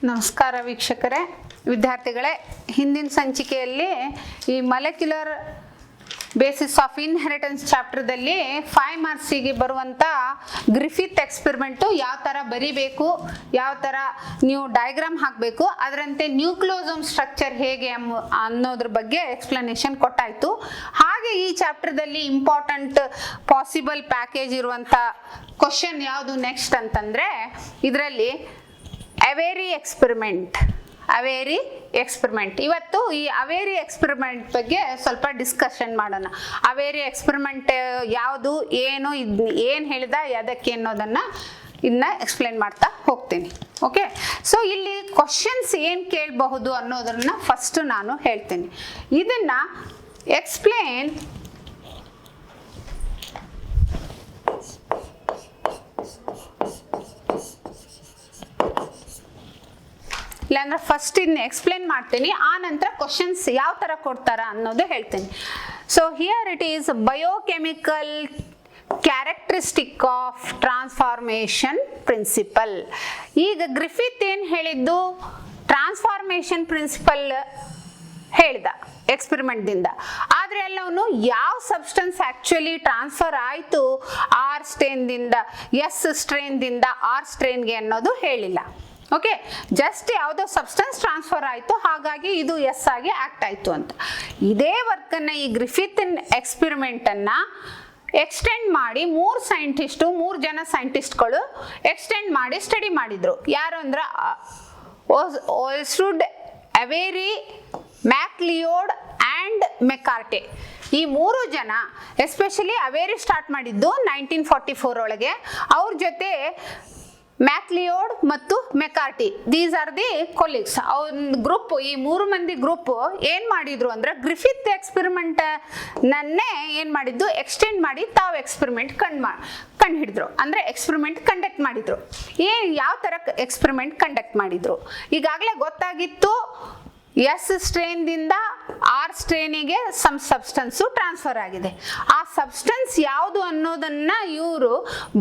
ನಮಸ್ಕಾರ ವೀಕ್ಷಕರೇ, ವಿದ್ಯಾರ್ಥಿಗಳೇ. ಹಿಂದಿನ ಸಂಚಿಕೆಯಲ್ಲಿ ಈ ಮಾಲಿಕ್ಯುಲರ್ ಬೇಸಿಸ್ ಆಫ್ ಇನ್ಹೆರಿಟೆನ್ಸ್ ಚಾಪ್ಟರ್ದಲ್ಲಿ 5 ಮಾರ್ಕ್ಸಿಗೆ ಬರುವಂಥ ಗ್ರಿಫಿತ್ ಎಕ್ಸ್ಪೆರಿಮೆಂಟು ಯಾವ ಥರ ಬರಿಬೇಕು, ಯಾವ ಥರ ನೀವು ಡಯಾಗ್ರಾಮ್ ಹಾಕಬೇಕು, ಅದರಂತೆ ನ್ಯೂಕ್ಲಿಯೋಸೋಮ್ ಸ್ಟ್ರಕ್ಚರ್ ಹೇಗೆ ಅನ್ನೋದ್ರ ಬಗ್ಗೆ ಎಕ್ಸ್ಪ್ಲನೇಷನ್ ಕೊಟ್ಟಾಯಿತು. ಹಾಗೆ ಈ ಚಾಪ್ಟರ್ದಲ್ಲಿ ಇಂಪಾರ್ಟೆಂಟ್ ಪಾಸಿಬಲ್ ಪ್ಯಾಕೇಜ್ ಇರುವಂಥ ಕ್ವಶನ್ ಯಾವುದು ನೆಕ್ಸ್ಟ್ ಅಂತಂದರೆ, ಇದರಲ್ಲಿ ಅವೇರಿ ಎಕ್ಸ್ಪೆರಿಮೆಂಟ್. ಇವತ್ತು ಈ ಅವೇರಿ ಎಕ್ಸ್ಪೆರಿಮೆಂಟ್ ಬಗ್ಗೆ ಸ್ವಲ್ಪ ಡಿಸ್ಕಷನ್ ಮಾಡೋಣ. ಅವೇರಿ ಎಕ್ಸ್ಪೆರಿಮೆಂಟ್ ಯಾವುದು, ಏನು ಹೇಳಿದ, ಅದಕ್ಕೆ ಅನ್ನೋದನ್ನು ಇದನ್ನ ಎಕ್ಸ್ಪ್ಲೇನ್ ಮಾಡ್ತಾ ಹೋಗ್ತೀನಿ. ಓಕೆ, ಸೊ ಇಲ್ಲಿ ಕ್ವಶನ್ಸ್ ಏನು ಕೇಳಬಹುದು ಅನ್ನೋದನ್ನ ಫಸ್ಟ್ ನಾನು ಹೇಳ್ತೀನಿ. ಇದನ್ನ ಎಕ್ಸ್ಪ್ಲೇನ್ ಇಲ್ಲಾಂದ್ರೆ ಫಸ್ಟ್ ಇದನ್ನ ಎಕ್ಸ್ಪ್ಲೇನ್ ಮಾಡ್ತೀನಿ, ಆ ನಂತರ ಕ್ವಶನ್ಸ್ ಯಾವ ಥರ ಕೊಡ್ತಾರ ಅನ್ನೋದು ಹೇಳ್ತೀನಿ. So here it is biochemical characteristic of transformation principle. ಈಗ ಗ್ರಿಫಿತ್ ಏನು ಹೇಳಿದ್ದು, ಟ್ರಾನ್ಸ್ಫಾರ್ಮೇಷನ್ ಪ್ರಿನ್ಸಿಪಲ್ ಹೇಳ್ದ ಎಕ್ಸ್ಪೆರಿಮೆಂಟ್ದಿಂದ. ಆದರೆ ಎಲ್ಲವನು ಯಾವ ಸಬ್ಸ್ಟೆನ್ಸ್ ಆಕ್ಚುಲಿ ಟ್ರಾನ್ಸ್ಫರ್ ಆಯಿತು ಆರ್ ಸ್ಟ್ರೇನ್ದಿಂದ ಎಸ್ ಸ್ಟ್ರೇನ್ದಿಂದ ಆರ್ ಸ್ಟ್ರೇನ್ಗೆ ಅನ್ನೋದು ಹೇಳಿಲ್ಲ. ಓಕೆ, ಜಸ್ಟ್ ಯಾವುದೋ ಸಬ್ಸ್ಟೆನ್ಸ್ ಟ್ರಾನ್ಸ್ಫರ್ ಆಯಿತು, ಹಾಗಾಗಿ ಇದು ಎಸ್ ಆಗಿ ಆಕ್ಟ್ ಆಯಿತು ಅಂತ. ಇದೇ ವರ್ಕನ್ನು ಈ ಗ್ರಿಫಿತ್ ಎಕ್ಸ್ಪೆರಿಮೆಂಟನ್ನು ಎಕ್ಸ್ಟೆಂಡ್ ಮಾಡಿ ಮೂರು ಜನ ಸೈಂಟಿಸ್ಟ್ಗಳು ಎಕ್ಸ್ಟೆಂಡ್ ಮಾಡಿ ಸ್ಟಡಿ ಮಾಡಿದ್ರು. ಯಾರು ಅಂದ್ರೆ ಓಲ್ಸ್ಟುಡ್, ಅವೇರಿ, ಮ್ಯಾಕ್ಲಿಯೋಡ್ ಆ್ಯಂಡ್ ಮೆಕಾರ್ಟೆ. ಈ 3 ಜನ, ಎಸ್ಪೆಷಲಿ ಅವೇರಿ ಸ್ಟಾರ್ಟ್ ಮಾಡಿದ್ದು 1944 ಒಳಗೆ. ಅವ್ರ ಜೊತೆ ಮ್ಯಾಕ್ಲಿಯೋಡ್ ಮತ್ತು ಮೆಕಾರ್ಟಿ, ದೀಸ್ ಆರ್ ದಿ ಕೊಲೀಗ್ಸ್. ಅವ್ರ ಗ್ರೂಪ್, ಈ 3 ಮಂದಿ ಗ್ರೂಪ್ ಏನ್ ಮಾಡಿದ್ರು ಅಂದ್ರೆ ಗ್ರಿಫಿತ್ ಎಕ್ಸ್ಪೆರಿಮೆಂಟ್ ನನ್ನೇ ಏನ್ ಮಾಡಿದ್ದು, ಎಕ್ಸ್ಟೆಂಡ್ ಮಾಡಿ ತಾವು ಎಕ್ಸ್ಪೆರಿಮೆಂಟ್ ಕಂಡು ಹಿಡಿದ್ರು, ಅಂದ್ರೆ ಎಕ್ಸ್ಪೆರಿಮೆಂಟ್ ಕಂಡಕ್ಟ್ ಮಾಡಿದ್ರು. ಯಾವ ತರ ಎಕ್ಸ್ಪೆರಿಮೆಂಟ್ ಕಂಡಕ್ಟ್ ಮಾಡಿದ್ರು ಈಗಾಗಲೇ ಗೊತ್ತಾಗಿತ್ತು. ಎಸ್ ಸ್ಟ್ರೇನ್ದಿಂದ ಆರ್ ಸ್ಟ್ರೇನಿಗೆ ಸಮ್ ಸಬ್ಸ್ಟೆನ್ಸು ಟ್ರಾನ್ಸ್ಫರ್ ಆಗಿದೆ. ಆ ಸಬ್ಸ್ಟೆನ್ಸ್ ಯಾವುದು ಅನ್ನೋದನ್ನ ಇವರು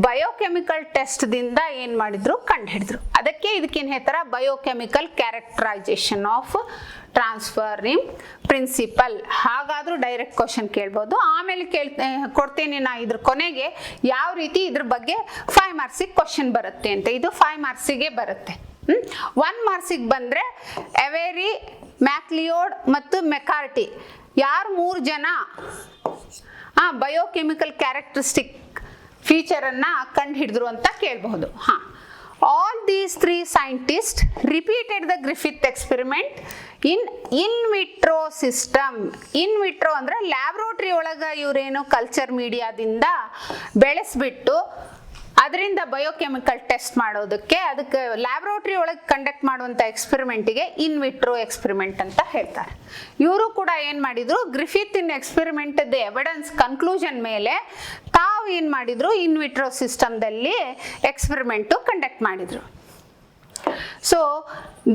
ಬಯೋಕೆಮಿಕಲ್ ಟೆಸ್ಟ್ದಿಂದ ಏನು ಮಾಡಿದ್ರು, ಕಂಡು ಹಿಡಿದ್ರು. ಅದಕ್ಕೆ ಇದಕ್ಕೇನು ಹೇಳ್ತಾರೆ, biochemical characterisation of transferring principle. ಹಾಗಾದ್ರೂ ಡೈರೆಕ್ಟ್ ಕ್ವಶನ್ ಕೇಳ್ಬೋದು. ಆಮೇಲೆ ಕೊಡ್ತೀನಿ ನಾ ಇದ್ರ ಕೊನೆಗೆ ಯಾವ ರೀತಿ ಇದ್ರ ಬಗ್ಗೆ 5 ಮಾರ್ಕ್ಸಿಗೆ ಕ್ವಶನ್ ಬರುತ್ತೆ ಅಂತ. ಇದು 5 ಮಾರ್ಕ್ಸಿಗೆ ಬರುತ್ತೆ. 1 ಮಾರ್ಕ್ಸಿಗೆ ಬಂದರೆ ಅವೇರಿ, ಮ್ಯಾಕ್ಲಿಯೋಡ್ ಮತ್ತು ಮೆಕಾರ್ಟಿ ಯಾರು 3 ಜನ ಬಯೋಕೆಮಿಕಲ್ ಕ್ಯಾರೆಕ್ಟರಿಸ್ಟಿಕ್ ಫೀಚರನ್ನು ಕಂಡು ಹಿಡಿದ್ರು ಅಂತ ಕೇಳಬಹುದು. All these 3 scientists repeated the Griffith experiment in vitro system. In vitro ಅಂದ್ರೆ ಲ್ಯಾಬ್ರೋಟರಿ ಒಳಗೆ ಇವರೇನು ಕಲ್ಚರ್ ಮೀಡಿಯಾದಿಂದ ಬೆಳೆಸ್ಬಿಟ್ಟು ಅದರಿಂದ ಬಯೋಕೆಮಿಕಲ್ ಟೆಸ್ಟ್ ಮಾಡೋದಕ್ಕೆ, ಅದಕ್ಕೆ ಲ್ಯಾಬ್ರೋಟರಿ ಒಳಗೆ ಕಂಡಕ್ಟ್ ಮಾಡುವಂಥ ಎಕ್ಸ್ಪೆರಿಮೆಂಟಿಗೆ ಇನ್ ವಿಟ್ರೋ ಎಕ್ಸ್ಪೆರಿಮೆಂಟ್ ಅಂತ ಹೇಳ್ತಾರೆ. ಇವರು ಕೂಡ ಏನು ಮಾಡಿದ್ರು, ಗ್ರಿಫಿತ್ ಎಕ್ಸ್ಪೆರಿಮೆಂಟ್ ಎವಿಡೆನ್ಸ್ ಕನ್ಕ್ಲೂಷನ್ ಮೇಲೆ ತಾವು ಏನು ಮಾಡಿದ್ರು, ಇನ್ ವಿಟ್ರೋ ಸಿಸ್ಟಮ್ದಲ್ಲಿ ಎಕ್ಸ್ಪೆರಿಮೆಂಟು ಕಂಡಕ್ಟ್ ಮಾಡಿದ್ರು. So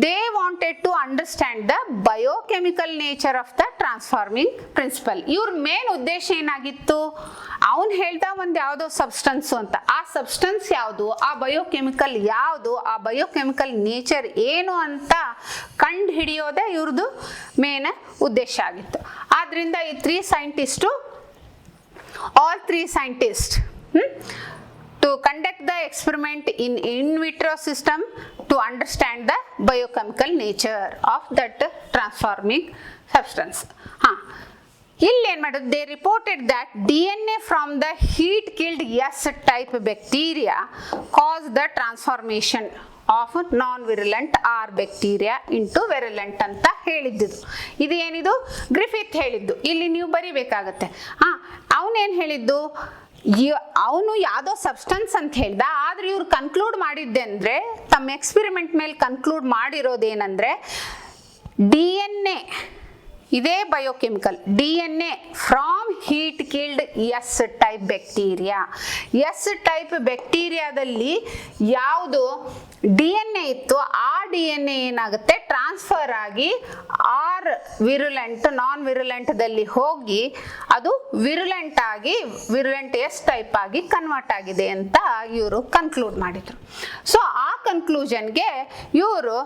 they wanted to understand the biochemical nature of the transforming principle. ಇವ್ರ ಮೇನ್ ಉದ್ದೇಶ ಏನಾಗಿತ್ತು, ಅವನು ಹೇಳ್ದ ಒಂದು ಯಾವುದೋ ಸಬ್ಸ್ಟೆನ್ಸು ಅಂತ, ಆ ಸಬ್ಸ್ಟೆನ್ಸ್ ಯಾವುದು, ಆ ಬಯೋಕೆಮಿಕಲ್ ಯಾವುದು, ಆ ಬಯೋಕೆಮಿಕಲ್ ನೇಚರ್ ಏನು ಅಂತ ಕಂಡು ಹಿಡಿಯೋದೇ ಇವ್ರದ್ದು ಮೇನ್ ಉದ್ದೇಶ ಆಗಿತ್ತು. ಆದ್ರಿಂದ ಈ 3 scientist, all 3 scientists to conduct the experiment in vitro system to understand the biochemical nature of that transforming substance. ಇಲ್ಲಿ ಏನು ಮಾಡೋದು, they reported that DNA from the heat killed S type bacteria cause the transformation of non virulent R bacteria into virulent ಅಂತ ಹೇಳಿದ್ದು. ಇದು ಏನಿದು Griffith ಹೇಳಿದ್ದು, ಇಲ್ಲಿ ನೀವು ಬರಿಬೇಕಾಗತ್ತೆ. ಅವನೇನು ಹೇಳಿದ್ದು, ಅವನು ಯಾವುದೋ ಸಬ್ಸ್ಟೆನ್ಸ್ ಅಂತ ಹೇಳ್ದ. ಆದ್ರೆ ಇವ್ರು ಕನ್ಕ್ಲೂಡ್ ಮಾಡಿದ್ದೆ ಅಂದ್ರೆ, ತಮ್ಮ ಎಕ್ಸ್ಪೆರಿಮೆಂಟ್ ಮೇಲೆ ಕನ್ಕ್ಲೂಡ್ ಮಾಡಿರೋದೇನಂದ್ರೆ, DNA, ಇದೇ biochemical DNA from heat killed S type bacteria. S type ಬ್ಯಾಕ್ಟೀರಿಯಾದಲ್ಲಿ ಯಾವುದು DNA ಇತ್ತು, ಆ DNA ಏನಾಗುತ್ತೆ ಟ್ರಾನ್ಸ್ಫರ್ ಆಗಿ ಆರ್ ವಿರುಲೆಂಟ್ ನಾನ್ ವಿರುಲೆಂಟ್ದಲ್ಲಿ ಹೋಗಿ ಅದು ವಿರುಲೆಂಟ್ ಎಸ್ ಟೈಪ್ ಆಗಿ ಕನ್ವರ್ಟ್ ಆಗಿದೆ ಅಂತ ಇವರು ಕನ್ಕ್ಲೂಡ್ ಮಾಡಿದ್ರು. ಸೊ ಆ ಕನ್ಕ್ಲೂಷನ್ಗೆ ಇವರು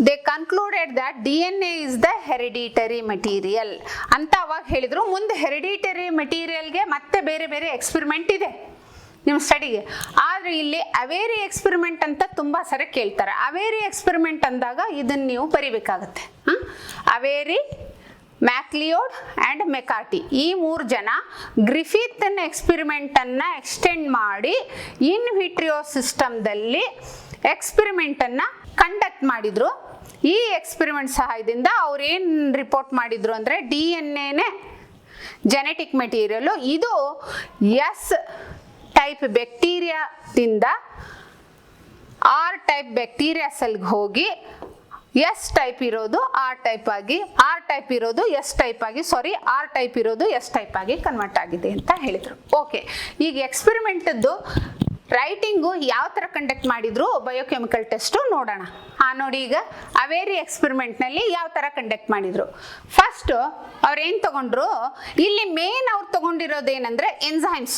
they concluded that DNA is the hereditary material ಅಂತ ಅವಾಗ ಹೇಳಿದ್ರು. ಮುಂದೆ ಹೆರಿಡಿಟರಿ ಮೆಟೀರಿಯಲ್ಗೆ ಮತ್ತೆ ಬೇರೆ ಬೇರೆ ಎಕ್ಸ್ಪೆರಿಮೆಂಟ್ ಇದೆ ನಿಮ್ಮ ಸ್ಟಡಿಗೆ. ಆದರೆ ಇಲ್ಲಿ ಅವೇರಿ ಎಕ್ಸ್ಪೆರಿಮೆಂಟ್ ಅಂತ ತುಂಬ ಸರಿ ಕೇಳ್ತಾರೆ. ಅವೇರಿ ಎಕ್ಸ್ಪೆರಿಮೆಂಟ್ ಅಂದಾಗ ಇದನ್ನು ನೀವು ಬರಿಬೇಕಾಗತ್ತೆ. ಅವೇರಿ, ಮ್ಯಾಕ್ಲಿಯೋಡ್ ಆ್ಯಂಡ್ ಮೆಕಾರ್ಟಿ ಈ 3 ಜನ ಗ್ರಿಫಿತ್ನ ಎಕ್ಸ್ಪೆರಿಮೆಂಟನ್ನು ಎಕ್ಸ್ಟೆಂಡ್ ಮಾಡಿ ಇನ್ ವಿಟ್ರಿಯೋ ಸಿಸ್ಟಮ್ದಲ್ಲಿ ಎಕ್ಸ್ಪೆರಿಮೆಂಟನ್ನು ಕಂಡಕ್ಟ್ ಮಾಡಿದರು. ಈ ಎಕ್ಸ್ಪೆರಿಮೆಂಟ್ ಸಹಾಯದಿಂದ ಅವ್ರು ಏನು ರಿಪೋರ್ಟ್ ಮಾಡಿದ್ರು ಅಂದರೆ DNA ಜೆನೆಟಿಕ್ ಮೆಟೀರಿಯಲ್ಲು ಇದು ಎಸ್ ಟೈಪ್ ಬ್ಯಾಕ್ಟೀರಿಯಾದಿಂದ ಆರ್ ಟೈಪ್ ಬ್ಯಾಕ್ಟೀರಿಯಾ ಸೆಲ್ಗೆ ಹೋಗಿ ಎಸ್ ಟೈಪ್ ಇರೋದು ಆರ್ ಟೈಪ್ ಆಗಿ ಆರ್ ಟೈಪ್ ಇರೋದು ಎಸ್ ಟೈಪ್ ಆಗಿ ಆರ್ ಟೈಪ್ ಇರೋದು ಎಸ್ ಟೈಪ್ ಆಗಿ ಕನ್ವರ್ಟ್ ಆಗಿದೆ ಅಂತ ಹೇಳಿದರು. ಓಕೆ, ಈಗ ಎಕ್ಸ್ಪೆರಿಮೆಂಟದ್ದು ರೈಟಿಂಗು ಯಾವ ಥರ ಕಂಡಕ್ಟ್ ಮಾಡಿದ್ರು ಬಯೋಕೆಮಿಕಲ್ ಟೆಸ್ಟು ನೋಡೋಣ. ನೋಡಿ, ಈಗ ಅವೇರಿ ಎಕ್ಸ್ಪೆರಿಮೆಂಟ್ನಲ್ಲಿ ಯಾವ ಥರ ಕಂಡಕ್ಟ್ ಮಾಡಿದ್ರು. ಫಸ್ಟು ಅವ್ರು ಏನು ತಗೊಂಡ್ರು, ಇಲ್ಲಿ ಮೇನ್ ಅವ್ರು ತಗೊಂಡಿರೋದೇನೆಂದರೆ ಎನ್ಸೈಮ್ಸ್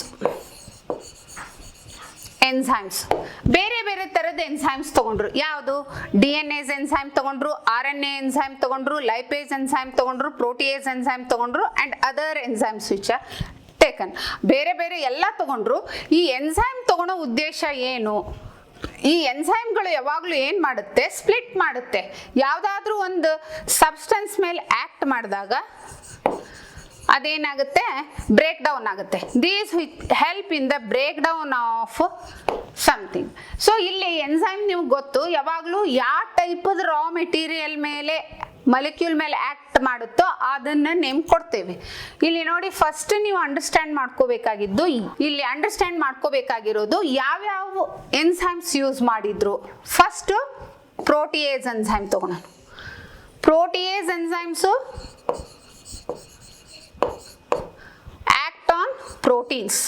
ಬೇರೆ ಬೇರೆ ಥರದ ಎನ್ಸೈಮ್ಸ್ ತಗೊಂಡ್ರು. ಯಾವುದು DNA ಎನ್ಸೈಮ್ ತಗೊಂಡ್ರು, RNA ಎನ್ಸೈಮ್ ತಗೊಂಡ್ರು, ಲೈಪೇಸ್ ಎನ್ಸೈಮ್ ತಗೊಂಡ್ರು, ಪ್ರೋಟಿಯೇಸ್ ಎನ್ಸೈಮ್ ತಗೊಂಡ್ರು and other enzymes which are taken. ಬೇರೆ ಬೇರೆ ಎಲ್ಲ ತಗೊಂಡ್ರು. ಈ ಎನ್ಸೈಮ್ ತಗೊಳ್ಳೋ ಉದ್ದೇಶ ಏನು? ಈ ಎನ್ಸೈಮ್ಗಳು ಯಾವಾಗಲೂ ಏನು ಮಾಡುತ್ತೆ, ಸ್ಪ್ಲಿಟ್ ಮಾಡುತ್ತೆ. ಯಾವುದಾದ್ರೂ ಒಂದು ಸಬ್ಸ್ಟೆನ್ಸ್ ಮೇಲೆ ಆ್ಯಕ್ಟ್ ಮಾಡಿದಾಗ ಅದೇನಾಗುತ್ತೆ, ಬ್ರೇಕ್ ಡೌನ್ ಆಗುತ್ತೆ. These help in the break down of something. So ಇಲ್ಲಿ ಎನ್ಸೈಮ್ ನಿಮ್ಗೆ ಗೊತ್ತು, ಯಾವಾಗಲೂ ಯಾವ ಟೈಪದ ರಾ ಮೆಟೀರಿಯಲ್ ಮೇಲೆ ಮಾಲಿಕ್ಯೂಲ್ ಮೇಲೆ ಆ್ಯಕ್ಟ್ ಮಾಡುತ್ತೋ ಅದನ್ನು ನೇಮ್ ಕೊಡ್ತೇವೆ. ಇಲ್ಲಿ ನೋಡಿ, ಫಸ್ಟ್ ನೀವು ಅಂಡರ್ಸ್ಟ್ಯಾಂಡ್ ಮಾಡ್ಕೋಬೇಕಾಗಿರೋದು ಯಾವ್ಯಾವ ಎನ್ಸೈಮ್ಸ್ ಯೂಸ್ ಮಾಡಿದ್ರು. ಫಸ್ಟು ಪ್ರೋಟಿಯೇಸ್ ಎನ್ಸೈಮ್ ತಗೊಳ್ಳೋಣ. Protease enzymes proteins.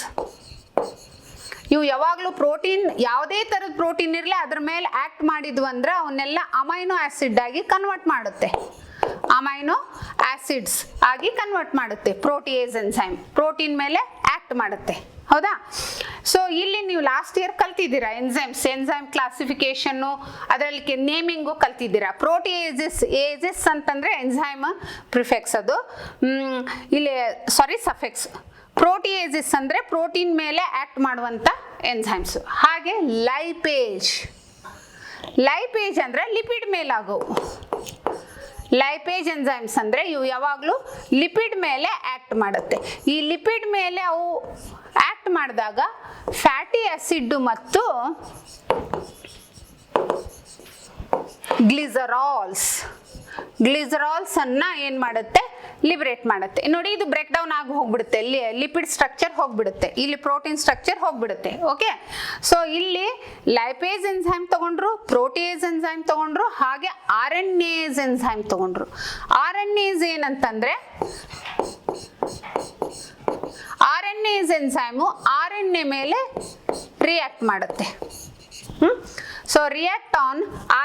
ಇವು ಯಾವಾಗಲೂ ಪ್ರೋಟೀನ್, ಯಾವುದೇ ಥರದ ಪ್ರೋಟೀನ್ ಇರಲಿ ಅದ್ರ ಮೇಲೆ ಆ್ಯಕ್ಟ್ ಮಾಡಿದ್ವು ಅಂದ್ರೆ ಅವನ್ನೆಲ್ಲ ಅಮೈನೋ ಆ್ಯಸಿಡ್ ಆಗಿ ಕನ್ವರ್ಟ್ ಮಾಡುತ್ತೆ. ಅಮೈನೋ ಆ್ಯಸಿಡ್ಸ್ ಆಗಿ ಕನ್ವರ್ಟ್ ಮಾಡುತ್ತೆ ಪ್ರೋಟಿಯೇಸ್ ಎನ್ಸೈಮ್. ಪ್ರೋಟೀನ್ ಮೇಲೆ ಆ್ಯಕ್ಟ್ ಮಾಡುತ್ತೆ, ಹೌದಾ? ಸೊ ಇಲ್ಲಿ ನೀವು ಲಾಸ್ಟ್ ಇಯರ್ ಕಲ್ತಿದ್ದೀರಾ ಎನ್ಸೈಮ್ ಕ್ಲಾಸಿಫಿಕೇಶನ್ನು, ಅದರಲ್ಲಿ ನೇಮಿಂಗು ಕಲ್ತಿದ್ದೀರಾ. ಪ್ರೋಟಿಯೇಸಸ್ ಅಂತಂದರೆ ಎನ್ಸೈಮ್ ಪ್ರಿಫೆಕ್ಸ್, ಅದು ಇಲ್ಲಿ ಸಫೆಕ್ಸ್. ಪ್ರೋಟಿಯೇಸಿಸ್ ಅಂದರೆ ಪ್ರೋಟೀನ್ ಮೇಲೆ ಆ್ಯಕ್ಟ್ ಮಾಡುವಂಥ ಎನ್ಸೈಮ್ಸ್. ಹಾಗೆ ಲೈಪೇಜ್ ಅಂದರೆ ಲಿಪಿಡ್ ಮೇಲಾಗವು. ಲೈಪೇಜ್ ಎನ್ಸೈಮ್ಸ್ ಅಂದರೆ ಇವು ಯಾವಾಗಲೂ ಲಿಪಿಡ್ ಮೇಲೆ ಆ್ಯಕ್ಟ್ ಮಾಡುತ್ತೆ. ಈ ಲಿಪಿಡ್ ಮೇಲೆ ಅವು ಆ್ಯಕ್ಟ್ ಮಾಡಿದಾಗ ಫ್ಯಾಟಿ ಆ್ಯಸಿಡ್ ಮತ್ತು ಗ್ಲಿಸರಾಲ್ಸ್ ಅನ್ನ ಏನು ಮಾಡುತ್ತೆ, ಲಿಬರೇಟ್ ಮಾಡುತ್ತೆ. ನೋಡಿ, ಇದು ಬ್ರೇಕ್ ಡೌನ್ ಆಗಿ ಹೋಗ್ಬಿಡುತ್ತೆ, ಲಿಪಿಡ್ ಸ್ಟ್ರಕ್ಚರ್ ಹೋಗ್ಬಿಡುತ್ತೆ, ಇಲ್ಲಿ ಪ್ರೋಟೀನ್ ಸ್ಟ್ರಕ್ಚರ್ ಹೋಗ್ಬಿಡುತ್ತೆ. ಓಕೆ, ಸೊ ಇಲ್ಲಿ ಲೈಪೇಸ್ ಎನ್ಸೈಮ್ ತಗೊಂಡ್ರು, ಪ್ರೋಟಿಯೇಸ್ ಎನ್ಸೈಮ್ ತಗೊಂಡ್ರು, ಹಾಗೆ RNase ಎನ್ಸೈಮ್ ತಗೊಂಡ್ರು. RNase ಏನಂತಂದ್ರೆ RNase ಎನ್ಸೈಮು RNA ಮೇಲೆ ರಿಯಾಕ್ಟ್ ಮಾಡುತ್ತೆ. So react on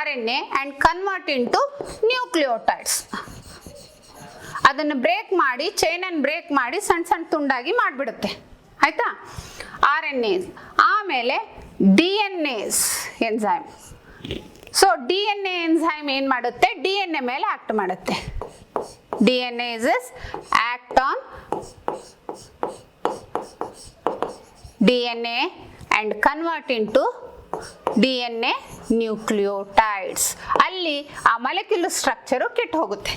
RNA and convert into nucleotides. ಅದನ್ನು ಬ್ರೇಕ್ ಮಾಡಿ, ಚೈನನ್ನು ಬ್ರೇಕ್ ಮಾಡಿ ಸಣ್ಣ ಸಣ್ಣ ತುಂಡಾಗಿ ಮಾಡಿಬಿಡುತ್ತೆ, ಆಯ್ತಾ? RNase. ಆಮೇಲೆ DNase enzyme. So DNA enzyme ಏನು ಮಾಡುತ್ತೆ, DNA ಮೇಲೆ ಆಕ್ಟ್ ಮಾಡುತ್ತೆ. DNases act on DNA and convert into DNA nucleotides. ಅಲ್ಲಿ ಆ ಮಾಲಿಕ್ಯುಲರ್ ಸ್ಟ್ರಕ್ಚರು ಕೆಟ್ಟು ಹೋಗುತ್ತೆ.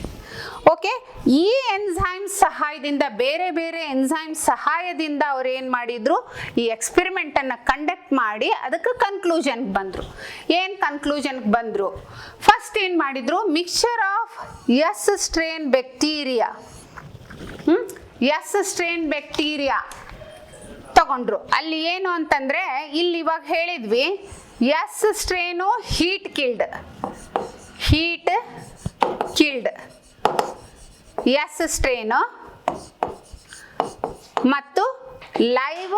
ಓಕೆ, ಈ ಎನ್ಸೈಮ್ ಸಹಾಯದಿಂದ, ಬೇರೆ ಬೇರೆ ಎನ್ಸೈಮ್ ಸಹಾಯದಿಂದ ಅವ್ರು ಏನು ಮಾಡಿದ್ರು, ಈ ಎಕ್ಸ್ಪೆರಿಮೆಂಟನ್ನು ಕಂಡಕ್ಟ್ ಮಾಡಿ ಅದಕ್ಕೆ ಕನ್ಕ್ಲೂಷನ್ಗೆ ಬಂದರು. ಏನು ಕನ್ಕ್ಲೂಷನ್ಗೆ ಬಂದರು? ಫಸ್ಟ್ ಏನು ಮಾಡಿದ್ರು, mixture of S strain bacteria ತಗೊಂಡ್ರು. ಅಲ್ಲಿ ಏನು ಅಂತಂದ್ರೆ, ಇಲ್ಲಿ ಇವಾಗ ಹೇಳಿದ್ವಿ S strain heat killed, S strain ಮತ್ತು ಲೈವ್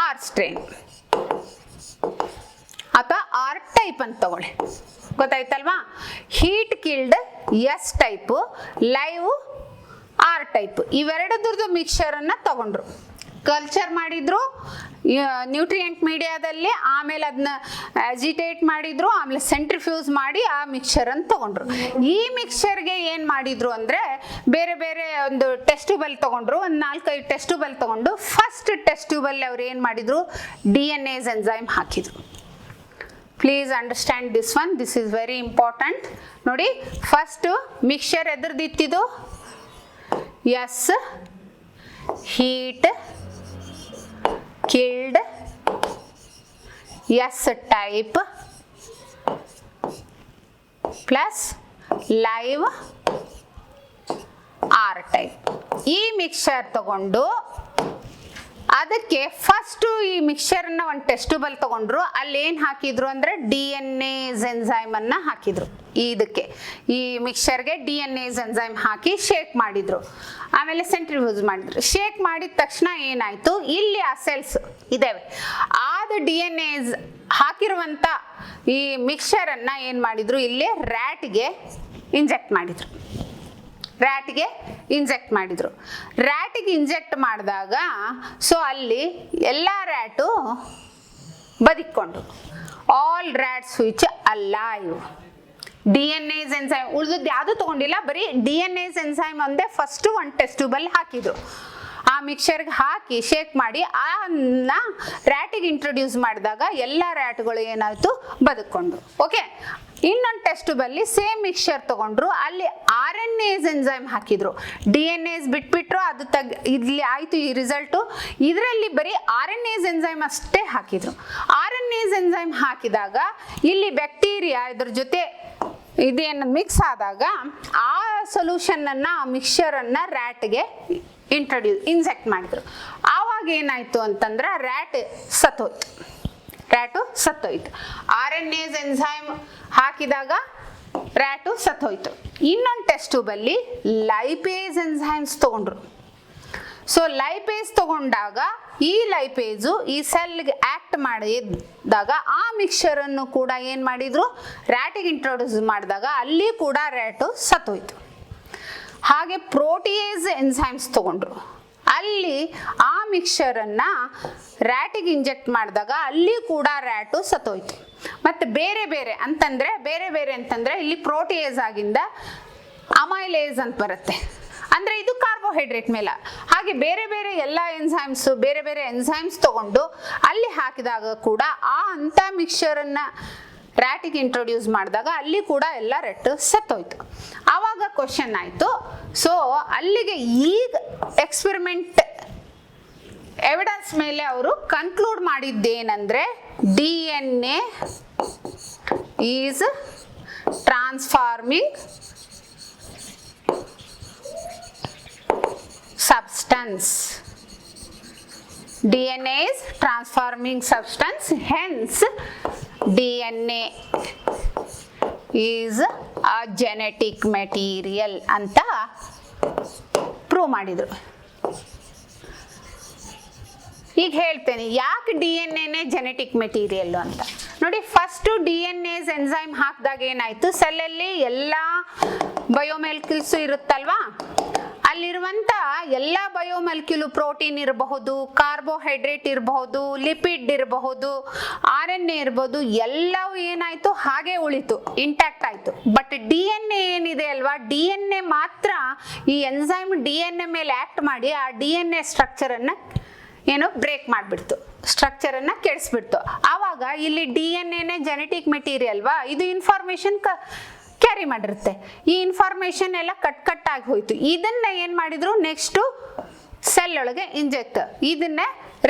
ಆರ್ ಸ್ಟ್ರೇನ್ ಅಥವಾ ಆರ್ ಟೈಪ್ ಅಂತ ತಗೊಳ್ಳಿ, ಗೊತ್ತಾಯ್ತಲ್ವಾ? Heat killed S type, live R type, ಇವೆರಡರದ್ದು ಮಿಕ್ಸ್ಚರ್ ಅನ್ನ ತಗೊಂಡ್ರು, ಕಲ್ಚರ್ ಮಾಡಿದ್ರು ನ್ಯೂಟ್ರಿಯೆಂಟ್ ಮೀಡಿಯಾದಲ್ಲಿ, ಆಮೇಲೆ ಅದನ್ನ ಅಜಿಟೇಟ್ ಮಾಡಿದ್ರು, ಆಮೇಲೆ ಸೆಂಟ್ರಿಫ್ಯೂಸ್ ಮಾಡಿ ಆ ಮಿಕ್ಸ್ಚರ್ ಅನ್ನು ತಗೊಂಡ್ರು. ಈ ಮಿಕ್ಸ್ಚರ್ಗೆ ಏನ್ ಮಾಡಿದ್ರು ಅಂದ್ರೆ ಬೇರೆ ಬೇರೆ ಒಂದು ಟೆಸ್ಟ್ ಟ್ಯೂಬಲ್ ತಗೊಂಡ್ರು, ಒಂದು 4-5 ಟೆಸ್ಟ್ ಟ್ಯೂಬಲ್ ತಗೊಂಡು ಫಸ್ಟ್ ಟೆಸ್ಟ್ ಟ್ಯೂಬಲ್ ಅವ್ರು ಏನ್ ಮಾಡಿದ್ರು, DNase ಎಂಜೈಮ್ ಹಾಕಿದ್ರು. Please understand this one, this is very important. ನೋಡಿ, ಫಸ್ಟ್ ಮಿಕ್ಸ್ಚರ್ ಎದ್ರದಿತ್ತಿದು, S heat killed S type plus live R type. ಈ ಮಿಕ್ಸ್ಚರ್ ತಗೊಂಡು ಅದಕ್ಕೆ ಫಸ್ಟ್ ಈ ಮಿಕ್ಸ್ಚರ್ನ ಒಂದು ಟೆಸ್ಟ್ ಟ್ಯೂಬಲ್ ತಗೊಂಡ್ರು, ಅಲ್ಲಿ ಏನು ಹಾಕಿದ್ರು ಅಂದ್ರೆ DNase ಎಂಜೈಮ್ ಅನ್ನ ಹಾಕಿದ್ರು. ಇದಕ್ಕೆ ಈ ಮಿಕ್ಸ್ಚರ್ಗೆ DNase ಎಂಜೈಮ್ ಹಾಕಿ ಶೇಕ್ ಮಾಡಿದ್ರು, ಆಮೇಲೆ ಸೆಂಟ್ರಿಫ್ಯೂಸ್ ಮಾಡಿದ್ರು. ಶೇಕ್ ಮಾಡಿದ ತಕ್ಷಣ ಏನಾಯ್ತು, ಇಲ್ಲಿ ಆ ಸೆಲ್ಸ್ ಇದಾವೆ, ಆದ DNase ಹಾಕಿರುವಂತ ಈ ಮಿಕ್ಸ್ಚರ್ ಅನ್ನ ಏನ್ ಮಾಡಿದ್ರು, ಇಲ್ಲಿ ರ್ಯಾಟ್ಗೆ ಇಂಜೆಕ್ಟ್ ಮಾಡಿದ್ರು. ರ್ಯಾಟ್ಗೆ ಇಂಜೆಕ್ಟ್ ಮಾಡಿದಾಗ ಸೊ ಅಲ್ಲಿ ಎಲ್ಲ ರ್ಯಾಟು ಬದುಕೊಂಡು, all rats which alive. DNase enzyme ಉಳಿದದ್ದು ಯಾವುದು ತಗೊಂಡಿಲ್ಲ, ಬರೀ DNase ಎಂಜೈಮ್ ಒಂದೇ ಫಸ್ಟ್ ಒಂದು ಟೆಸ್ಟ್ ಟ್ಯೂಬಲ್ ಹಾಕಿದ್ರು. ಆ ಮಿಕ್ಸ್ಚರ್ಗೆ ಹಾಕಿ ಶೇಕ್ ಮಾಡಿ ಆ ರ್ಯಾಟಿಗೆ ಇಂಟ್ರೊಡ್ಯೂಸ್ ಮಾಡಿದಾಗ ಎಲ್ಲ ರ್ಯಾಟ್ಗಳು ಏನಾಯ್ತು, ಬದುಕೊಂಡು. ಓಕೆ, ಇನ್ನೊಂದು ಟೆಸ್ಟ್ ಟ್ಯೂಬಲ್ಲಿ ಸೇಮ್ ಮಿಕ್ಸ್ಚರ್ ತಗೊಂಡ್ರು, ಅಲ್ಲಿ RNase ಎಂಜೈಮ್ ಹಾಕಿದ್ರು. DNase ಬಿಟ್ಬಿಟ್ರು, ಅದು ಇಲ್ಲಿ ಆಯ್ತು ಈ ರಿಸಲ್ಟು. ಇದರಲ್ಲಿ ಬರೀ RNase ಎಂಜೈಮ್ ಅಷ್ಟೇ ಹಾಕಿದ್ರು. RNase ಎಂಜೈಮ್ ಹಾಕಿದಾಗ ಇಲ್ಲಿ ಬ್ಯಾಕ್ಟೀರಿಯಾ ಇದ್ರ ಜೊತೆ ಇದೇನು ಮಿಕ್ಸ್ ಆದಾಗ ಆ ಸೊಲ್ಯೂಷನ್ ಅನ್ನ, ಮಿಕ್ಸ್ಚರ್ ಅನ್ನ ರ್ಯಾಟ್ಗೆ ಇಂಜೆಕ್ಟ್ ಮಾಡಿದ್ರು. ಆವಾಗ ಏನಾಯ್ತು ಅಂತಂದ್ರೆ ರ್ಯಾಟು ಸತ್ತೋಯ್ತು. RNase ಎಂಜೈಮ್ ಹಾಕಿದಾಗ ರ್ಯಾಟು ಸತ್ತೋಯ್ತು. ಇನ್ನೊಂದು ಟೆಸ್ಟ್ ಟ್ಯೂಬಲ್ಲಿ ಲೈಪೇಸ್ ಎಂಜೈಮ್ಸ್ ತಗೊಂಡ್ರು. ಸೊ ಲೈಪೇಸ್ ತಗೊಂಡಾಗ ಈ ಲೈಪೇಜು ಈ ಸೆಲ್ಗೆ ಆಕ್ಟ್ ಮಾಡಿದಾಗ ಆ ಮಿಕ್ಸ್ಚರ್ ಅನ್ನು ಕೂಡ ಏನ್ ಮಾಡಿದ್ರು, ರ್ಯಾಟಿಗೆ ಇಂಟ್ರೊಡ್ಯೂಸ್ ಮಾಡಿದಾಗ ಅಲ್ಲಿ ಕೂಡ ರ್ಯಾಟು ಸತ್ತೋಯ್ತು. ಹಾಗೆ ಪ್ರೋಟಿಯೇಸ್ ಎಂಜೈಮ್ಸ್ ತಗೊಂಡ್ರು, ಅಲ್ಲಿ ಆ ಮಿಕ್ಸ್ಚರ್ ಅನ್ನ ರ್ಯಾಟಿಗೆ ಇಂಜೆಕ್ಟ್ ಮಾಡಿದಾಗ ಅಲ್ಲಿ ಕೂಡ ರ್ಯಾಟು ಸತ್ತೋಯ್ತು. ಮತ್ತೆ ಬೇರೆ ಬೇರೆ ಅಂತಂದ್ರೆ ಇಲ್ಲಿ ಪ್ರೋಟಿಯೇಸ್ ಆಗಿಂದ ಅಮೈಲೇಸ್ ಅಂತ ಬರುತ್ತೆ, ಅಂದ್ರೆ ಇದು ಕಾರ್ಬೋಹೈಡ್ರೇಟ್ ಮೇಲೆ. ಹಾಗೆ ಬೇರೆ ಬೇರೆ ಎಲ್ಲ ಎಂಜೈಮ್ಸ್, ಬೇರೆ ಬೇರೆ ಎಂಜೈಮ್ಸ್ ತಗೊಂಡು ಅಲ್ಲಿ ಹಾಕಿದಾಗ ಕೂಡ ಆ ಅಂತ ಮಿಕ್ಸ್ಚರ್ ಅನ್ನ ರ್ಯಾಟಿಗೆ ಇಂಟ್ರೊಡ್ಯೂಸ್ ಮಾಡಿದಾಗ ಅಲ್ಲಿ ಕೂಡ ಎಲ್ಲ ರೆಟ್ಟು ಸತ್ತೋಯ್ತು. ಆವಾಗ ಕ್ವಶನ್ ಆಯ್ತು, ಸೊ ಅಲ್ಲಿಗೆ ಈಗ ಎಕ್ಸ್ಪೆರಿಮೆಂಟ್ ಎವಿಡೆನ್ಸ್ ಮೇಲೆ ಅವರು ಕನ್ಕ್ಲೂಡ್ ಮಾಡಿದ್ದೇನೆಂದ್ರೆ DNA is transforming substance. DNA is transforming substance, hence DNA is a genetic material ಅಂತ ಪ್ರೂವ್ ಮಾಡಿದ್ರು. ಈಗ ಹೇಳ್ತೇನೆ ಯಾಕೆ DNA ಜೆನೆಟಿಕ್ ಮೆಟೀರಿಯಲ್ ಅಂತ. ನೋಡಿ, ಫಸ್ಟ್ DNase ಎಂಜೈಮ್ ಹಾಕಿದಾಗ ಏನಾಯ್ತು, ಸೆಲ್ಲಲ್ಲಿ ಎಲ್ಲ ಬಯೋಮಾಲಿಕ್ಯೂಲ್ಸ್ ಇರುತ್ತಲ್ವಾ, ಅಲ್ಲಿರುವಂತ ಎಲ್ಲ ಬಯೋಮಾಲಿಕ್ಯೂಲ್, ಪ್ರೋಟೀನ್ ಇರಬಹುದು, ಕಾರ್ಬೋಹೈಡ್ರೇಟ್ ಇರಬಹುದು, ಲಿಪಿಡ್ ಇರಬಹುದು, RNA ಇರಬಹುದು, ಎಲ್ಲವೂ ಏನಾಯ್ತು ಹಾಗೆ ಉಳಿತು, ಇಂಟ್ಯಾಕ್ಟ್ ಆಯ್ತು. ಬಟ್ DNA ಏನಿದೆ ಅಲ್ವಾ, DNA ಮಾತ್ರ ಈ ಎಂಜೈಮ್ DNA ಮೇಲೆ ಆಕ್ಟ್ ಮಾಡಿ ಆ DNA ಸ್ಟ್ರಕ್ಚರ್ ಅನ್ನ ಬ್ರೇಕ್ ಮಾಡಿಬಿಡ್ತು, ಸ್ಟ್ರಕ್ಚರ್ ಅನ್ನ ಕೆಡಿಸ್ಬಿಡ್ತು. ಆವಾಗ ಇಲ್ಲಿ DNA ಜೆನೆಟಿಕ್ ಮೆಟೀರಿಯಲ್ ಅಲ್ವಾ, ಇದು ಇನ್ಫಾರ್ಮೇಶನ್ ಕ್ಯಾರಿ ಮಾಡಿರುತ್ತೆ. ಈ ಇನ್ಫಾರ್ಮೇಶನ್ ಎಲ್ಲ ಕಟ್ ಆಗಿ ಹೋಯ್ತು. ಇದನ್ನ ಏನ್ ಮಾಡಿದ್ರು, ನೆಕ್ಸ್ಟ್ ಸೆಲ್ ಒಳಗೆ ಇದನ್ನ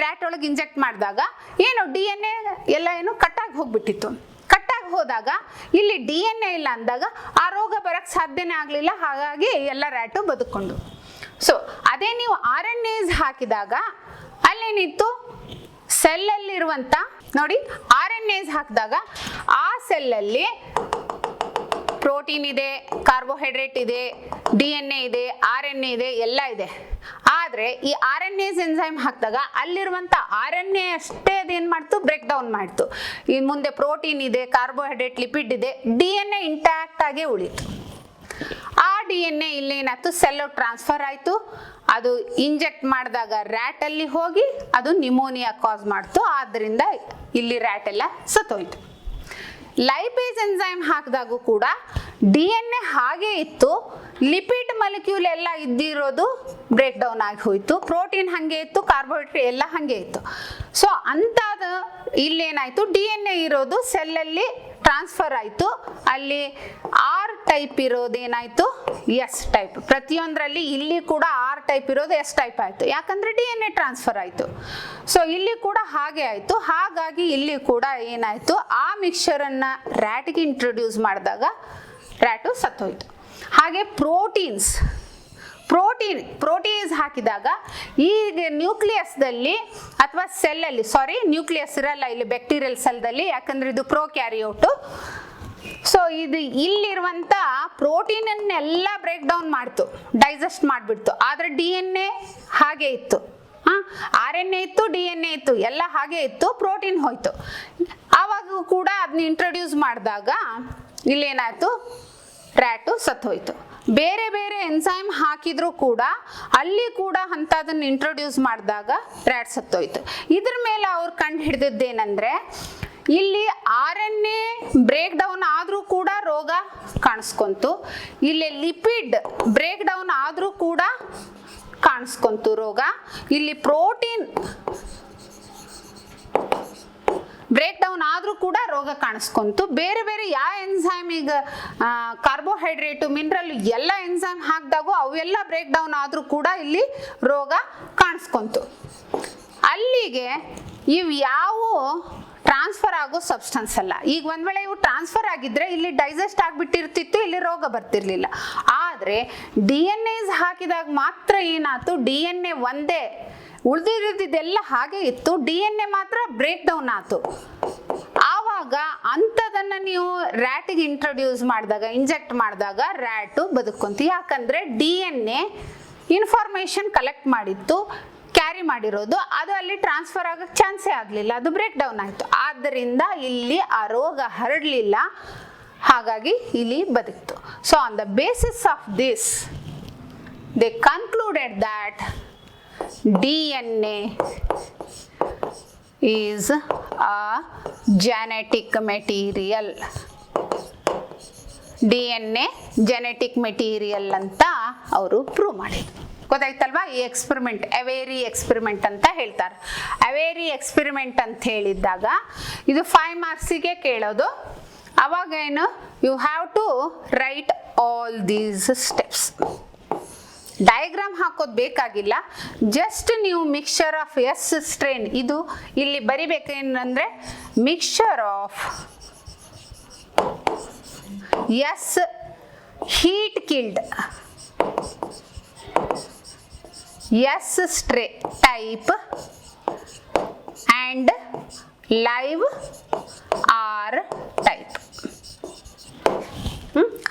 ರ್ಯಾಟ್ ಒಳಗೆ ಇಂಜೆಕ್ಟ್ ಮಾಡಿದಾಗ DNA ಎಲ್ಲ ಕಟ್ಟಾಗಿ ಹೋಗ್ಬಿಟ್ಟಿತ್ತು. ಕಟ್ಟಾಗಿ ಹೋದಾಗ ಇಲ್ಲಿ DNA ಇಲ್ಲ ಅಂದಾಗ ಆ ರೋಗ ಬರಕ್ ಸಾಧ್ಯನೇ ಆಗ್ಲಿಲ್ಲ, ಹಾಗಾಗಿ ಎಲ್ಲ ರ್ಯಾಟು ಬದುಕೊಂಡು. ಸೊ ಅದೇ ನೀವು RNase ಹಾಕಿದಾಗ ಅಲ್ಲೇನಿತ್ತು, ಸೆಲ್ಲಲ್ಲಿರುವಂತ ನೋಡಿ, RNase ಹಾಕಿದಾಗ ಆ ಸೆಲ್ಲಲ್ಲಿ ಪ್ರೋಟೀನ್ ಇದೆ, ಕಾರ್ಬೋಹೈಡ್ರೇಟ್ ಇದೆ, DNA ಇದೆ, RNA ಇದೆ, ಎಲ್ಲ ಇದೆ. ಆದ್ರೆ ಈ RNase ಎನ್ಸೈಮ್ ಹಾಕಿದಾಗ ಅಲ್ಲಿರುವಂತ RNA ಅಷ್ಟೇ ಅದೇನ್ ಮಾಡ್ತು, ಬ್ರೇಕ್ ಡೌನ್ ಮಾಡ್ತು. ಈ ಮುಂದೆ ಪ್ರೋಟೀನ್ ಇದೆ, ಕಾರ್ಬೋಹೈಡ್ರೇಟ್, ಲಿಪಿಡ್ ಇದೆ, DNA ಇಂಟ್ಯಾಕ್ಟ್ ಆಗೇ ಉಳಿತು. ಆ DNA ಇಲ್ಲೇನಾಯ್ತು, ಸೆಲ್ ಟ್ರಾನ್ಸ್ಫರ್ ಆಯ್ತು. ಅದು ಇಂಜೆಕ್ಟ್ ಮಾಡಿದಾಗ ರ್ಯಾಟ್ ಅಲ್ಲಿ ಹೋಗಿ ಅದು ನಿಮೋನಿಯಾ ಕಾಸ್ ಮಾಡ್ತು. ಆದ್ದರಿಂದ ಇಲ್ಲಿ ರ್ಯಾಟ್ ಎಲ್ಲ ಸತ್ತೋಯ್ತು. ಲೈಪೇಸ್ ಎನ್ಸೈಮ್ ಹಾಕಿದಾಗೂ ಕೂಡ DNA ಹಾಗೆ ಇತ್ತು, ಲಿಪಿಡ್ ಮಾಲಿಕ್ಯೂಲ್ ಎಲ್ಲ ಇದ್ದಿರೋದು ಬ್ರೇಕ್ ಡೌನ್ ಆಗಿ ಹೋಯ್ತು, ಪ್ರೋಟೀನ್ ಹಂಗೆ ಇತ್ತು, ಕಾರ್ಬೋಹೈಡ್ರೇಟ್ ಎಲ್ಲ ಹಂಗೆ ಇತ್ತು. ಸೊ ಅಂತಾದ ಇಲ್ಲೇನಾಯ್ತು, DNA ಇರೋದು ಸೆಲ್ಲಲ್ಲಿ ಟ್ರಾನ್ಸ್ಫರ್ ಆಯಿತು. ಅಲ್ಲಿ R ಟೈಪ್ ಇರೋದೇನಾಯ್ತು, S ಟೈಪ್. ಪ್ರತಿಯೊಂದರಲ್ಲಿ ಇಲ್ಲಿ ಕೂಡ R ಟೈಪ್ ಇರೋದು S ಟೈಪ್ ಆಯಿತು, ಯಾಕಂದ್ರೆ DNA ಟ್ರಾನ್ಸ್ಫರ್ ಆಯಿತು. ಸೊ ಇಲ್ಲಿ ಕೂಡ ಹಾಗೆ ಆಯಿತು. ಹಾಗಾಗಿ ಇಲ್ಲಿ ಕೂಡ ಏನಾಯಿತು, ಆ ಮಿಕ್ಸ್ಚರನ್ನು ರ್ಯಾಟ್ಗೆ ಇಂಟ್ರೊಡ್ಯೂಸ್ ಮಾಡಿದಾಗ ರ್ಯಾಟು ಸತ್ತೋಯ್ತು. ಹಾಗೆ ಪ್ರೋಟೀಸ್ ಹಾಕಿದಾಗ ಈಗ ನ್ಯೂಕ್ಲಿಯಸ್ದಲ್ಲಿ ಅಥವಾ ಸೆಲ್ಲಲ್ಲಿ, ನ್ಯೂಕ್ಲಿಯಸ್ ಇರಲ್ಲ ಇಲ್ಲಿ ಬ್ಯಾಕ್ಟೀರಿಯಲ್ ಸೆಲ್ದಲ್ಲಿ, ಯಾಕಂದ್ರೆ ಇದು ಪ್ರೋಕ್ಯಾರಿಯೋಟು. ಸೊ ಇದು ಇಲ್ಲಿರುವಂತ ಪ್ರೋಟೀನನ್ನೆಲ್ಲ ಬ್ರೇಕ್ ಡೌನ್ ಮಾಡ್ತು, ಡೈಜೆಸ್ಟ್ ಮಾಡಿಬಿಡ್ತು. ಆದ್ರೆ DNA ಹಾಗೆ ಇತ್ತು, RNA ಇತ್ತು, DNA ಇತ್ತು, ಎಲ್ಲ ಹಾಗೆ ಇತ್ತು, ಪ್ರೋಟೀನ್ ಹೋಯ್ತು. ಆವಾಗ ಕೂಡ ಅದನ್ನ ಇಂಟ್ರೊಡ್ಯೂಸ್ ಮಾಡಿದಾಗ ಇಲ್ಲೇನಾಯ್ತು, ರ್ಯಾಟು ಸತ್ತೋಯ್ತು. ಬೇರೆ ಬೇರೆ ಎನ್ಸೈಮ್ ಹಾಕಿದ್ರು ಕೂಡ ಅಲ್ಲಿ ಕೂಡ ಅಂತದನ್ನ ಇಂಟ್ರೊಡ್ಯೂಸ್ ಮಾಡಿದಾಗ ರ್ಯಾಟ್ ಸತ್ತೋಯ್ತು. ಇದ್ರ ಮೇಲೆ ಅವ್ರು ಕಂಡು ಹಿಡಿದಿದ್ದೇನೆಂದ್ರೆ, ಇಲ್ಲಿ RNA ಬ್ರೇಕ್ ಡೌನ್ ಆದ್ರೂ ಕೂಡ ರೋಗ ಕಾಣಿಸ್ಕೊಂತು, ಇಲ್ಲಿ ಲಿಪಿಡ್ ಬ್ರೇಕ್ ಡೌನ್ ಆದ್ರೂ ಕೂಡ ಕಾಣಿಸ್ಕೊಂತು ರೋಗ, ಇಲ್ಲಿ ಪ್ರೋಟೀನ್ ಬ್ರೇಕ್ ಡೌನ್ ಆದ್ರೂ ಕೂಡ ರೋಗ ಕಾಣಿಸ್ಕೊಂತು. ಬೇರೆ ಬೇರೆ ಯಾವ ಎನ್ಸೈಮ್, ಈಗ ಕಾರ್ಬೋಹೈಡ್ರೇಟು, ಮಿನರಲ್ ಎಲ್ಲ ಎನ್ಸೈಮ್ ಹಾಕಿದಾಗೂ ಅವೆಲ್ಲ ಬ್ರೇಕ್ ಡೌನ್ ಆದ್ರೂ ಕೂಡ ಇಲ್ಲಿ ರೋಗ ಕಾಣಿಸ್ಕೊಂತು. ಅಲ್ಲಿಗೆ ಇವು ಯಾವ ಟ್ರಾನ್ಸ್ಫರ್ ಆಗೋ ಸಬ್ಸ್ಟೆನ್ಸ್ ಅಲ್ಲ. ಈಗ ಒಂದ್ ವೇಳೆ ಇವು ಟ್ರಾನ್ಸ್ಫರ್ ಆಗಿದ್ರೆ ಇಲ್ಲಿ ಡೈಜೆಸ್ಟ್ ಆಗ್ಬಿಟ್ಟಿರ್ತಿತ್ತು, ಇಲ್ಲಿ ರೋಗ ಬರ್ತಿರ್ಲಿಲ್ಲ. ಆದ್ರೆ DNA ಹಾಕಿದಾಗ ಮಾತ್ರ ಏನಾಯ್ತು, DNA ಒಂದೇ ಉಳಿದಿರೋದಿದೆಲ್ಲ ಹಾಗೆ ಇತ್ತು, DNA ಮಾತ್ರ ಬ್ರೇಕ್ ಡೌನ್ ಆಯ್ತು. ಆವಾಗ ಅಂಥದನ್ನ ನೀವು ರ್ಯಾಟಿಗೆ ಇಂಟ್ರೊಡ್ಯೂಸ್ ಮಾಡಿದಾಗ, ಇಂಜೆಕ್ಟ್ ಮಾಡಿದಾಗ ರ್ಯಾಟು ಬದುಕೊಂತು. ಯಾಕಂದ್ರೆ DNA ಇನ್ಫಾರ್ಮೇಶನ್ ಕಲೆಕ್ಟ್ ಮಾಡಿತ್ತು, ಕ್ಯಾರಿ ಮಾಡಿರೋದು, ಅದು ಅಲ್ಲಿ ಟ್ರಾನ್ಸ್ಫರ್ ಆಗಕ್ಕೆ ಚಾನ್ಸೇ ಆಗಲಿಲ್ಲ, ಅದು ಬ್ರೇಕ್ ಡೌನ್ ಆಯಿತು. ಆದ್ದರಿಂದ ಇಲ್ಲಿ ಆ ರೋಗ ಹರಡಲಿಲ್ಲ, ಹಾಗಾಗಿ ಇಲ್ಲಿ ಬದುಕಿತು. So on the basis of this they concluded that DNA is a genetic material. DNA genetic material ಅಂತ ಅವರು ಪ್ರೂವ್ ಮಾಡಿದ್ರು. ಗೊತ್ತಾಯ್ತಲ್ವಾ? ಈ ಎಕ್ಸ್ಪೆರಿಮೆಂಟ್ ಅವೇರಿ ಎಕ್ಸ್ಪೆರಿಮೆಂಟ್ ಅಂತ ಹೇಳ್ತಾರೆ. ಅವೇರಿ ಎಕ್ಸ್ಪೆರಿಮೆಂಟ್ ಅಂತ ಹೇಳಿದಾಗ ಇದು 5 ಮಾರ್ಕ್ಸಿಗೆ ಕೇಳೋದು. ಅವಾಗ ಏನು, you have to write all these steps. Diagram ಹಾಕೋದು ಬೇಕಾಗಿಲ್ಲ, ಜಸ್ಟ್ ನೀವು ಮಿಕ್ಸ್ಚರ್ ಆಫ್ S ಸ್ಟ್ರೇನ್, ಇದು ಇಲ್ಲಿ ಬರಿಬೇಕೇನಂದ್ರೆ mixture of S heat killed S type and live R type.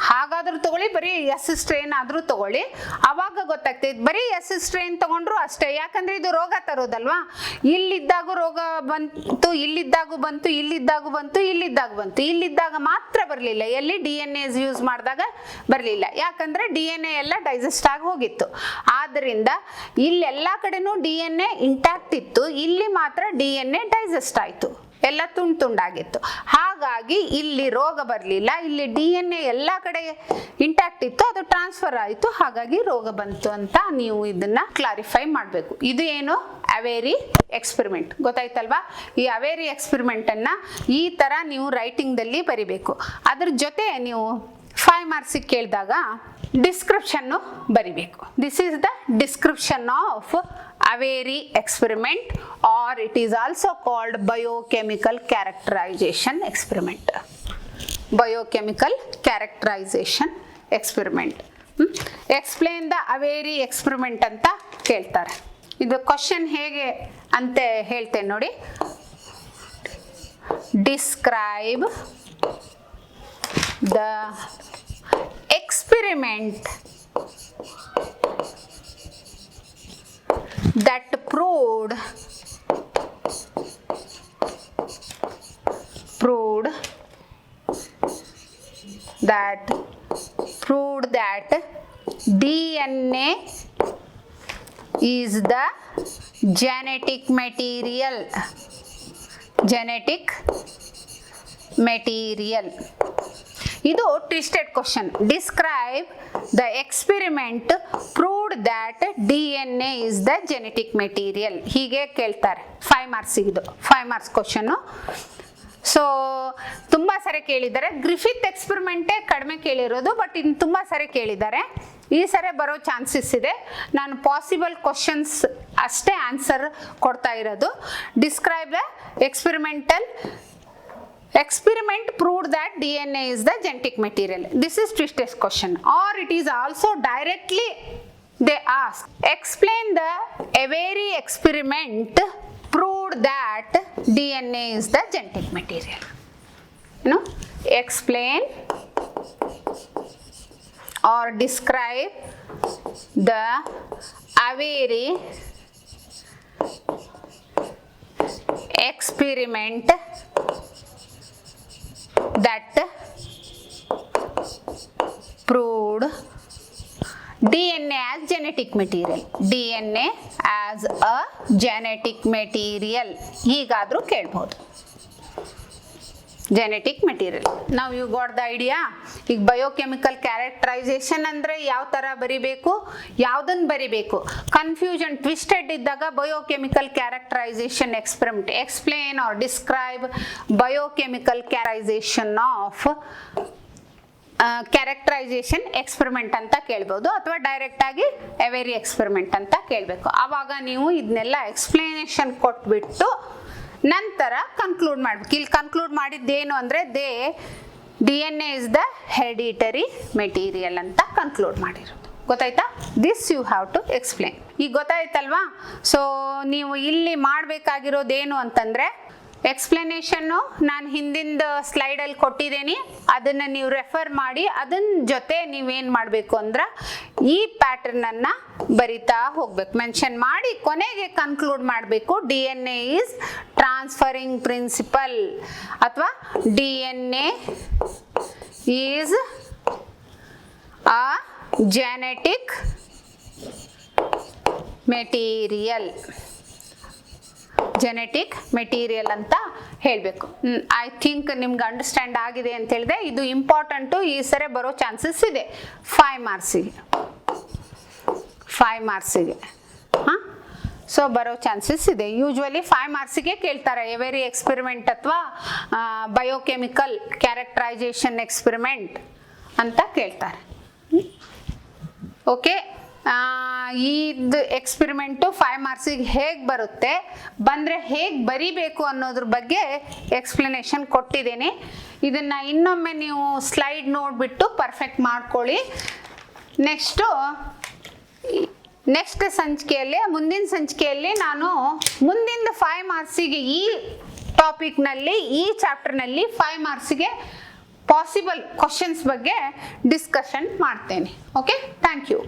ಹಾಗಾದ್ರೂ ತಗೊಳ್ಳಿ, ಬರೀ S ಸ್ಟ್ರೇನ್ ಆದ್ರೂ ತಗೊಳ್ಳಿ, ಅವಾಗ ಗೊತ್ತಾಗ್ತೈತೆ. ಬರೀ S ಸ್ಟ್ರೇನ್ ತಗೊಂಡ್ರು ಅಷ್ಟೇ, ಯಾಕಂದ್ರೆ ಇದು ರೋಗ ತರೋದಲ್ವಾ. ಇಲ್ಲಿದ್ದಾಗೂ ರೋಗ ಬಂತು, ಇಲ್ಲಿದ್ದಾಗೂ ಬಂತು, ಇಲ್ಲಿದ್ದಾಗೂ ಬಂತು, ಇಲ್ಲಿದ್ದಾಗ ಬಂತು. ಇಲ್ಲಿದ್ದಾಗ ಮಾತ್ರ ಬರಲಿಲ್ಲ, ಎಲ್ಲಿ DNA ಯೂಸ್ ಮಾಡಿದಾಗ ಬರಲಿಲ್ಲ, ಯಾಕಂದ್ರೆ DNA ಎಲ್ಲ ಡೈಜೆಸ್ಟ್ ಆಗಿ ಹೋಗಿತ್ತು. ಆದ್ದರಿಂದ ಇಲ್ಲೆಲ್ಲ ಕಡೆನೂ DNA ಇಂಟ್ಯಾಕ್ಟ್ ಇತ್ತು, ಇಲ್ಲಿ ಮಾತ್ರ DNA ಡೈಜೆಸ್ಟ್ ಆಯ್ತು, ಎಲ್ಲ ತುಂಡಾಗಿತ್ತು. ಹಾಗಾಗಿ ಇಲ್ಲಿ ರೋಗ ಬರಲಿಲ್ಲ, ಇಲ್ಲಿ DNA ಎಲ್ಲ ಕಡೆ ಇಂಟ್ಯಾಕ್ಟ್ ಇತ್ತು, ಅದು ಟ್ರಾನ್ಸ್ಫರ್ ಆಯಿತು, ಹಾಗಾಗಿ ರೋಗ ಬಂತು ಅಂತ ನೀವು ಇದನ್ನ ಕ್ಲಾರಿಫೈ ಮಾಡಬೇಕು. ಇದು ಏನು, ಅವೇರಿ ಎಕ್ಸ್ಪೆರಿಮೆಂಟ್. ಗೊತ್ತಾಯ್ತಲ್ವಾ? ಈ ಅವೇರಿ ಎಕ್ಸ್ಪೆರಿಮೆಂಟ್ ಅನ್ನ ಈ ತರ ನೀವು ರೈಟಿಂಗ್ ದಲ್ಲಿ ಬರಿಬೇಕು. ಅದ್ರ ಜೊತೆ ನೀವು 5 ಮಾರ್ಕ್ಸ್ ಕೇಳಿದಾಗ ಡಿಸ್ಕ್ರಿಪ್ಷನ್ ಬರಿಬೇಕು. This is the description of Avery experiment, or it is also called biochemical characterization experiment. Biochemical characterization experiment. Explain the Avery experiment ಅಂತ ಕೇಳ್ತಾರೆ. ಇದು ಕ್ವಶನ್ ಹೇಗೆ ಅಂತ ಹೇಳ್ತೇನೆ ನೋಡಿ. Describe the experiment that proved that DNA is the genetic material. ಇದು twisted question. Describe the experiment proved that DNA is the genetic material. ಹೀಗೆ ಕೇಳ್ತಾರೆ 5 ಮಾರ್ಕ್ಸಿಗೆ. ಇದು 5 ಮಾರ್ಕ್ಸ್ ಕ್ವಶನ್ನು. ಸೊ ತುಂಬ ಸರಿ ಕೇಳಿದ್ದಾರೆ. ಗ್ರಿಫಿತ್ ಎಕ್ಸ್ಪೆರಿಮೆಂಟೇ ಕಡಿಮೆ ಕೇಳಿರೋದು, ಬಟ್ ಇನ್ನು ತುಂಬ ಸರಿ ಕೇಳಿದ್ದಾರೆ. ಈ ಸರಿ ಬರೋ ಚಾನ್ಸಸ್ ಇದೆ. ನಾನು ಪಾಸಿಬಲ್ ಕ್ವಶನ್ಸ್ ಅಷ್ಟೇ ಆನ್ಸರ್ ಕೊಡ್ತಾ ಇರೋದು. Describe the experiment proved that DNA is the genetic material. This is twisted question. Or it is also directly they ask, explain the Avery experiment proved that DNA is the genetic material. You know, explain or describe the Avery experiment that proved DNA as genetic material. DNA as a genetic material. ಹೀಗಾದ್ರೂ ಕೇಳ್ಬೋದು. Genetic material. ನಾವು you got the idea. ಈಗ biochemical characterization ಅಂದರೆ ಯಾವ ಥರ ಬರಿಬೇಕು, ಯಾವುದನ್ನು ಬರಿಬೇಕು, ಕನ್ಫ್ಯೂಷನ್ ಟ್ವಿಸ್ಟೆಡ್ ಇದ್ದಾಗ biochemical characterization experiment, explain or describe biochemical characterisation of characterization experiment ಅಂತ ಕೇಳ್ಬೋದು, ಅಥವಾ ಡೈರೆಕ್ಟ್ ಆಗಿ ಎವೆರಿ ಎಕ್ಸ್ಪೆರಿಮೆಂಟ್ ಅಂತ ಕೇಳಬೇಕು. ಆವಾಗ ನೀವು ಇದನ್ನೆಲ್ಲ ಎಕ್ಸ್ಪ್ಲೇನೇಷನ್ ಕೊಟ್ಬಿಟ್ಟು ನಂತರ ಕನ್ಕ್ಲೂಡ್ ಮಾಡ್ಬೇಕು. ಇಲ್ಲಿ ಕನ್ಕ್ಲೂಡ್ ಮಾಡಿದ್ದೇನು ಅಂದರೆ DNA is the hereditary material ಅಂತ ಕನ್ಕ್ಲೂಡ್ ಮಾಡಿರೋದು. ಗೊತ್ತಾಯ್ತಾ? This you have to explain. ಈಗ ಗೊತ್ತಾಯ್ತಲ್ವಾ? ಸೊ ನೀವು ಇಲ್ಲಿ ಮಾಡಬೇಕಾಗಿರೋದೇನು ಅಂತಂದರೆ, ಎಕ್ಸ್ಪ್ಲನೇಷನ್ನು ನಾನು ಹಿಂದಿಂದ ಸ್ಲೈಡಲ್ಲಿ ಕೊಟ್ಟಿದ್ದೀನಿ, ಅದನ್ನು ನೀವು ರೆಫರ್ ಮಾಡಿ ಅದನ್ನ ಜೊತೆ ನೀವೇನು ಮಾಡಬೇಕು ಅಂದ್ರೆ ಈ ಪ್ಯಾಟರ್ನನ್ನು ಬರಿತಾ ಹೋಗ್ಬೇಕು, ಮೆನ್ಷನ್ ಮಾಡಿ ಕೊನೆಗೆ ಕನ್ಕ್ಲೂಡ್ ಮಾಡಬೇಕು. DNA ಈಸ್ ಟ್ರಾನ್ಸ್ಫರಿಂಗ್ ಪ್ರಿನ್ಸಿಪಲ್ ಅಥವಾ DNA is a genetic material. Genetic material ಅಂತ ಹೇಳಬೇಕು. ಐ ಥಿಂಕ್ ನಿಮ್ಗೆ ಅಂಡರ್ಸ್ಟ್ಯಾಂಡ್ ಆಗಿದೆ ಅಂತ ಹೇಳಿದೆ. ಇದು ಇಂಪಾರ್ಟೆಂಟು, ಈ ಸರಿ ಬರೋ ಚಾನ್ಸಸ್ ಇದೆ 5 ಮಾರ್ಕ್ಸಿಗೆ. ಹಾಂ, ಸೊ ಬರೋ ಚಾನ್ಸಸ್ ಇದೆ. ಯೂಶ್ವಲಿ 5 ಮಾರ್ಕ್ಸಿಗೆ ಕೇಳ್ತಾರೆ ಎವೆರಿ ಎಕ್ಸ್ಪೆರಿಮೆಂಟ್ ಅಥವಾ ಬಯೋಕೆಮಿಕಲ್ ಕ್ಯಾರೆಕ್ಟರೈಸೇಷನ್ ಎಕ್ಸ್ಪೆರಿಮೆಂಟ್ ಅಂತ ಕೇಳ್ತಾರೆ. ಓಕೆ, ಇದು ಎಕ್ಸ್ಪೆರಿಮೆಂಟು 5 ಮಾರ್ಕ್ಸಿಗೆ ಹೇಗೆ ಬರುತ್ತೆ, ಬಂದರೆ ಹೇಗೆ ಬರಿಬೇಕು ಅನ್ನೋದ್ರ ಬಗ್ಗೆ ಎಕ್ಸ್ಪ್ಲನೇಷನ್ ಕೊಟ್ಟಿದ್ದೀನಿ. ಇದನ್ನು ಇನ್ನೊಮ್ಮೆ ನೀವು ಸ್ಲೈಡ್ ನೋಡಿಬಿಟ್ಟು ಪರ್ಫೆಕ್ಟ್ ಮಾಡ್ಕೊಳ್ಳಿ. ನೆಕ್ಸ್ಟ್ ಸಂಚಿಕೆಯಲ್ಲಿ, ಮುಂದಿನ ಸಂಚಿಕೆಯಲ್ಲಿ ನಾನು ಮುಂದಿನ 5 ಮಾರ್ಕ್ಸಿಗೆ ಈ ಟಾಪಿಕ್ನಲ್ಲಿ, ಈ ಚಾಪ್ಟರ್ನಲ್ಲಿ 5 ಮಾರ್ಕ್ಸಿಗೆ ಪಾಸಿಬಲ್ ಕ್ವಶನ್ಸ್ ಬಗ್ಗೆ ಡಿಸ್ಕಷನ್ ಮಾಡ್ತೇನೆ. Okay, thank you.